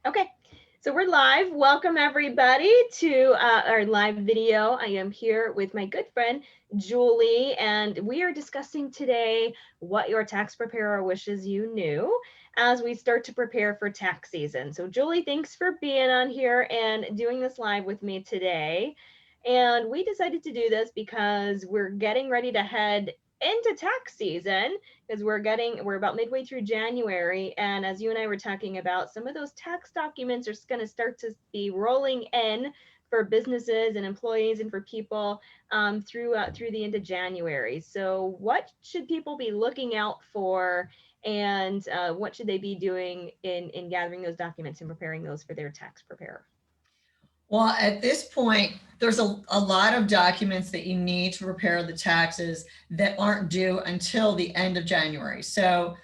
Okay, so we're live. Welcome everybody to our live video. I am here with my good friend Julie, and we are discussing today what your tax preparer wishes you knew as we start to prepare for tax season. So Julie, thanks for being on here and doing this live with me today. And we decided to do this because we're getting ready to head into tax season because we're about midway through January, and as you and I were talking about, some of those tax documents are going to start to be rolling in for businesses and employees and for people through the end of January. So what should people be looking out for, and what should they be doing in gathering those documents and preparing those for their tax preparer? Well, at this point, there's a lot of documents that you need to prepare the taxes that aren't due until the end of January. So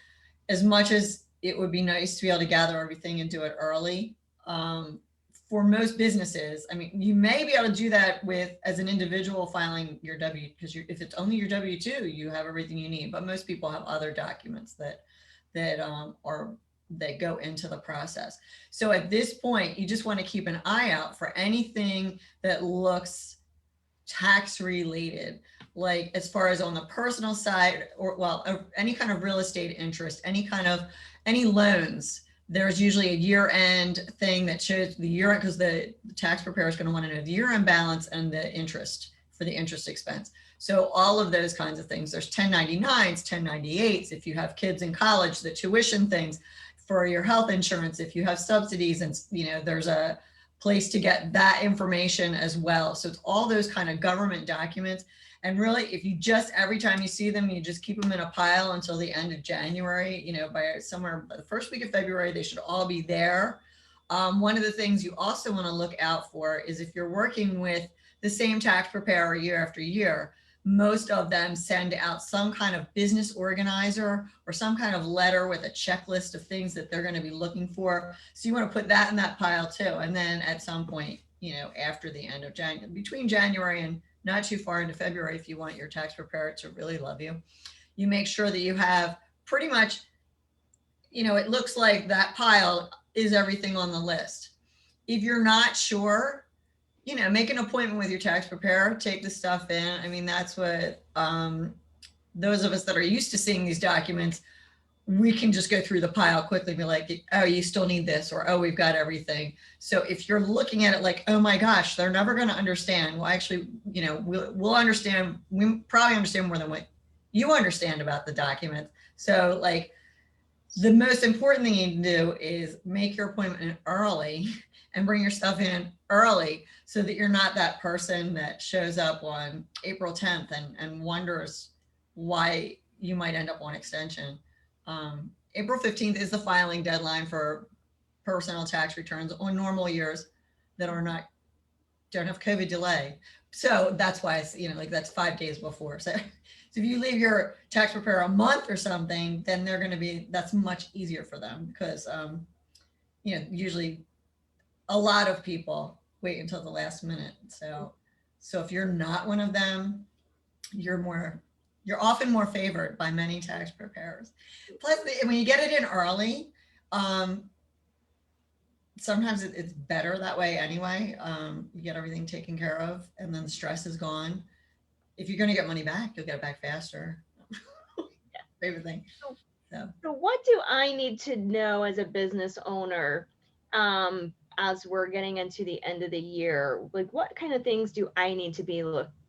as much as it would be nice to be able to gather everything and do it early, for most businesses, I mean, you may be able to do that with as an individual filing your because if it's only your W-2, you have everything you need. But most people have other documents that go into the process. So at this point, you just want to keep an eye out for anything that looks tax related, like as far as on the personal side, or any kind of real estate interest, any loans. There's usually a year end thing that shows the year end, because the tax preparer is going to want to know the year end balance and the interest for the interest expense. So all of those kinds of things. There's 1099s, 1098s. If you have kids in college, the tuition things for your health insurance, if you have subsidies, and there's a place to get that information as well. So it's all those kind of government documents. And really, if you just, every time you see them, you just keep them in a pile until the end of January, by the first week of February, they should all be there. One of the things you also want to look out for is if you're working with the same tax preparer year after year, most of them send out some kind of business organizer or some kind of letter with a checklist of things that they're going to be looking for. So you want to put that in that pile too. And then at some point, after the end of January, between January and not too far into February, if you want your tax preparer to really love you, you make sure that you have pretty much, it looks like that pile is everything on the list. If you're not sure, make an appointment with your tax preparer, take the stuff in. I mean, that's what those of us that are used to seeing these documents, we can just go through the pile quickly, be like, oh, you still need this, or, oh, we've got everything. So if you're looking at it like, oh my gosh, they're never going to understand. Well, actually, we'll understand. We probably understand more than what you understand about the document. So like, the most important thing you can do is make your appointment early and bring your stuff in early so that you're not that person that shows up on April 10th and wonders why you might end up on extension. April 15th is the filing deadline for personal tax returns on normal years that don't have COVID delay. So that's why it's, that's 5 days before. So if you leave your tax preparer a month or something, then that's much easier for them because, usually a lot of people wait until the last minute. So if you're not one of them, you're often more favored by many tax preparers. Plus, when you get it in early, sometimes it's better that way anyway. You get everything taken care of, and then the stress is gone. If you're going to get money back, you'll get it back faster. Favorite thing. So what do I need to know as a business owner as we're getting into the end of the year? Like, what kind of things do I need to be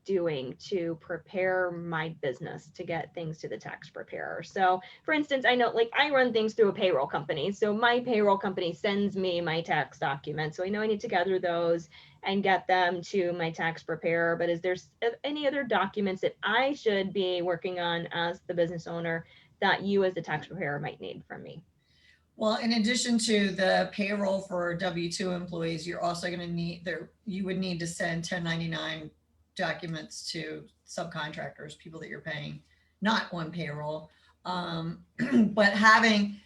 doing to prepare my business to get things to the tax preparer? So for instance, I know like I run things through a payroll company. So my payroll company sends me my tax documents. So I know I need to gather those and get them to my tax preparer. But is there any other documents that I should be working on as the business owner that you as the tax preparer might need from me? Well, in addition to the payroll for W-2 employees, you're also going to you would need to send 1099 documents to subcontractors, people that you're paying, not on payroll. But having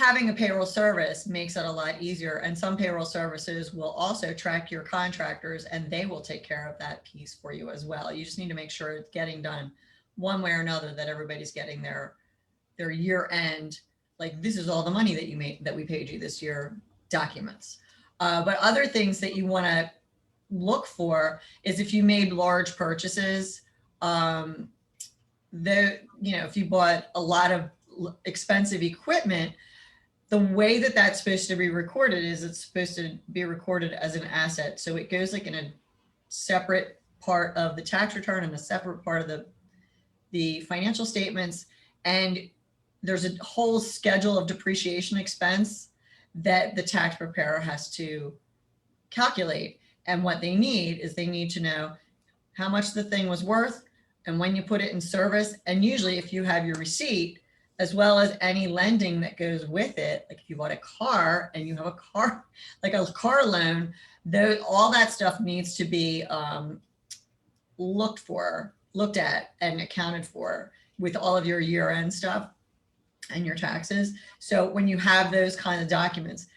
a payroll service makes it a lot easier. And some payroll services will also track your contractors and they will take care of that piece for you as well. You just need to make sure it's getting done one way or another, that everybody's getting their year end, like this is all the money that you made, that we paid you this year. documents. But other things that you want to look for is if you made large purchases, if you bought a lot of expensive equipment, the way that that's supposed to be recorded is it's supposed to be recorded as an asset. So it goes like in a separate part of the tax return and a separate part of the financial statements. And there's a whole schedule of depreciation expense that the tax preparer has to calculate. And what they need is they need to know how much the thing was worth and when you put it in service. And usually if you have your receipt, as well as any lending that goes with it, like if you bought a car and you have a car, like a car loan, all that stuff needs to be looked at and accounted for with all of your year-end stuff and your taxes. So when you have those kind of documents,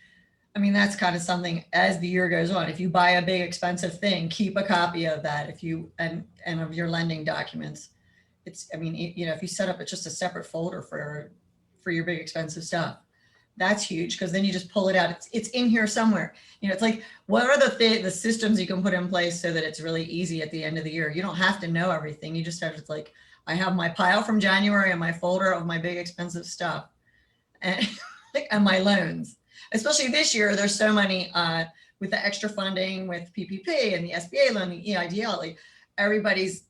I mean, that's kind of something as the year goes on. If you buy a big expensive thing, keep a copy of that. If you, and of your lending documents, it's, I mean, if you set up just a separate folder for your big expensive stuff, that's huge. Cause then you just pull it out. It's in here somewhere. It's like, what are the systems you can put in place so that it's really easy at the end of the year? You don't have to know everything. You just have to, like, I have my pile from January and my folder of my big expensive stuff and, and my loans. Especially this year, there's so many with the extra funding with PPP and the SBA loan, the EIDL, like everybody's,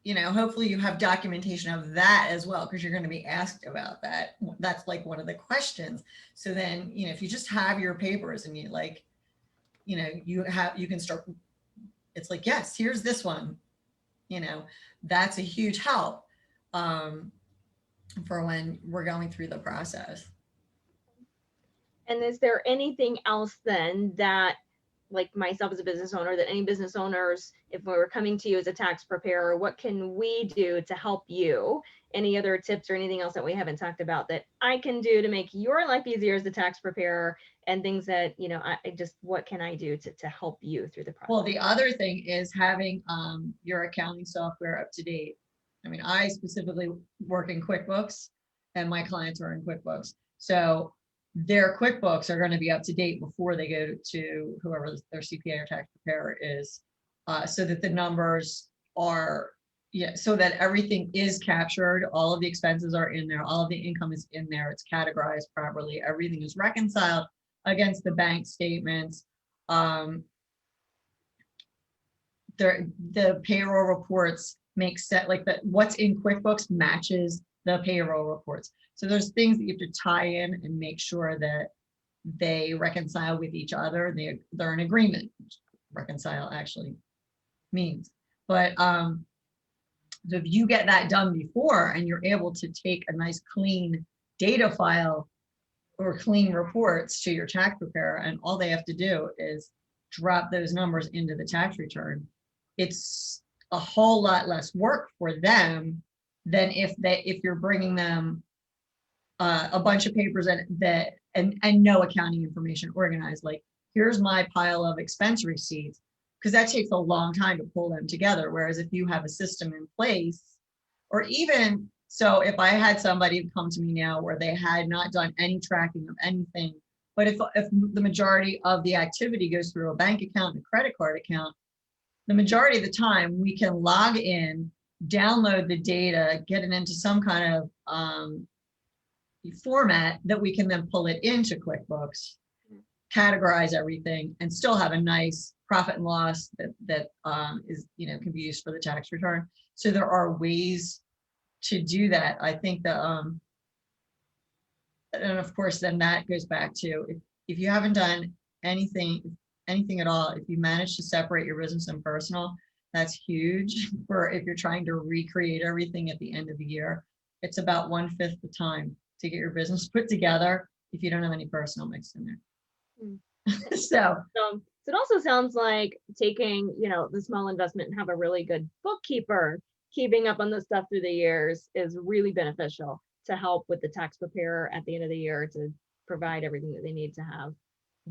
hopefully you have documentation of that as well, because you're going to be asked about that. That's like one of the questions. So then, if you just have your papers and you you can start, it's like, yes, here's this one, that's a huge help for when we're going through the process. And is there anything else then that, like myself as a business owner, that any business owners, if we were coming to you as a tax preparer, what can we do to help you? Any other tips or anything else that we haven't talked about that I can do to make your life easier as a tax preparer, and things that, what can I do to help you through the process? Well, the other thing is having your accounting software up to date. I mean, I specifically work in QuickBooks and my clients are in QuickBooks. So their QuickBooks are going to be up to date before they go to whoever their CPA or tax preparer is, so that the numbers are, so that everything is captured, all of the expenses are in there, all of the income is in there, it's categorized properly, everything is reconciled against the bank statements. The payroll reports make set, like that what's in QuickBooks matches the payroll reports. So there's things that you have to tie in and make sure that they reconcile with each other. They're in agreement, which reconcile actually means. But if you get that done before and you're able to take a nice clean data file or clean reports to your tax preparer, and all they have to do is drop those numbers into the tax return, it's a whole lot less work for them than if you're bringing them a bunch of papers and no accounting information organized. Like, here's my pile of expense receipts, because that takes a long time to pull them together. Whereas if you have a system in place, or even so, if I had somebody come to me now where they had not done any tracking of anything, but if the majority of the activity goes through a bank account and a credit card account, the majority of the time we can log in, download the data, get it into some kind of format that we can then pull it into QuickBooks, categorize everything, and still have a nice profit and loss that is, can be used for the tax return. So there are ways to do that. I think that, and of course, then that goes back to if you haven't done anything at all, if you manage to separate your business and personal, that's huge. For if you're trying to recreate everything at the end of the year, it's about 1/5 the time to get your business put together if you don't have any personal mixed in there. So it also sounds like taking, the small investment and have a really good bookkeeper keeping up on this stuff through the years is really beneficial to help with the tax preparer at the end of the year to provide everything that they need to have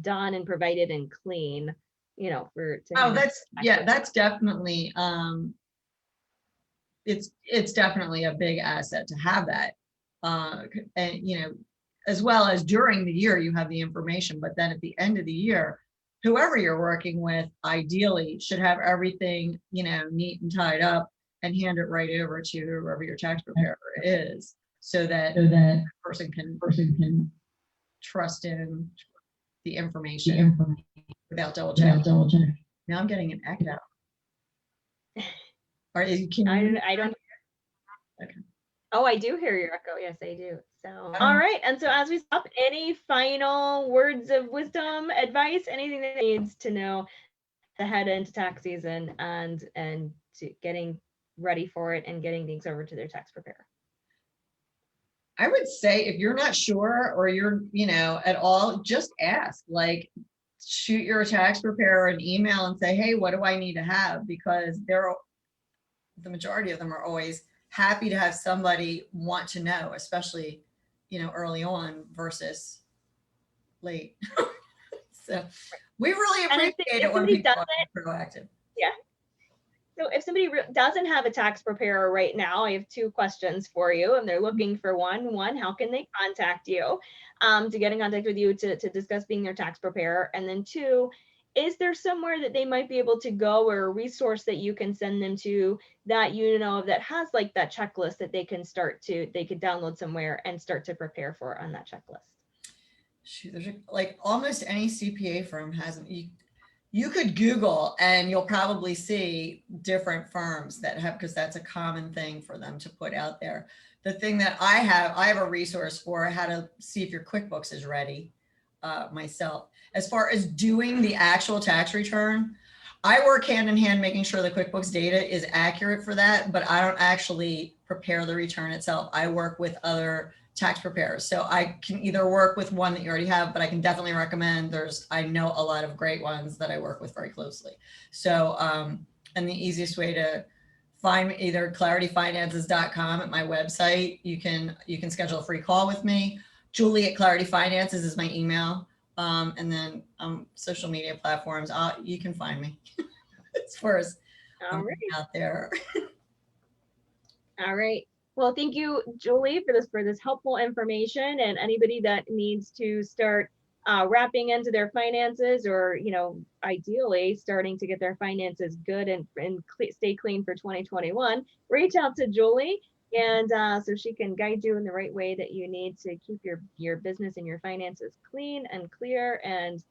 done and provided and clean, that's definitely it's definitely a big asset to have that. And as well as during the year, you have the information, but then at the end of the year, whoever you're working with ideally should have everything, neat and tied up and hand it right over to whoever your tax preparer is, so that the person can trust in the information without double checking. Now I'm getting an echo. I don't. Okay. Oh, I do hear your echo. Yes, I do. So, all right. And so as we stop, any final words of wisdom, advice, anything that needs to know to head into tax season and to getting ready for it and getting things over to their tax preparer? I would say if you're not sure or you're, at all, just ask, like shoot your tax preparer an email and say, hey, what do I need to have? Because the majority of them are always happy to have somebody want to know, especially, early on versus late. So we really appreciate it when people are proactive. Yeah. So if somebody doesn't have a tax preparer right now, I have two questions for you, and they're looking for one, how can they contact you to get in contact with you to discuss being their tax preparer? And then two, is there somewhere that they might be able to go or a resource that you can send them to that that has like that checklist that they could download somewhere and start to prepare for on that checklist? Shoot, there's like almost any CPA firm has you could Google and you'll probably see different firms that have, because that's a common thing for them to put out there. The thing that I have a resource for how to see if your QuickBooks is ready myself. As far as doing the actual tax return, I work hand in hand making sure the QuickBooks data is accurate for that, but I don't actually prepare the return itself. I work with other tax preparers. So I can either work with one that you already have, but I can definitely recommend I know a lot of great ones that I work with very closely. So, and the easiest way to find me, either clarityfinances.com at my website. You can schedule a free call with me. Julie at Clarity Finances is my email. And then social media platforms, you can find me as far as out there. All right. Well, thank you, Julie, for this helpful information. And anybody that needs to start wrapping into their finances, or ideally starting to get their finances good and stay clean for 2021, reach out to Julie, and so she can guide you in the right way that you need to keep your business and your finances clean and clear, and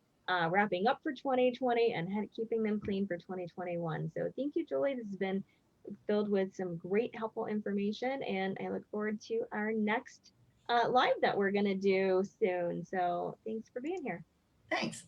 wrapping up for 2020 and keeping them clean for 2021. So thank you, Julie. This has been filled with some great helpful information, and I look forward to our next live that we're going to do soon. So thanks for being here. Thanks.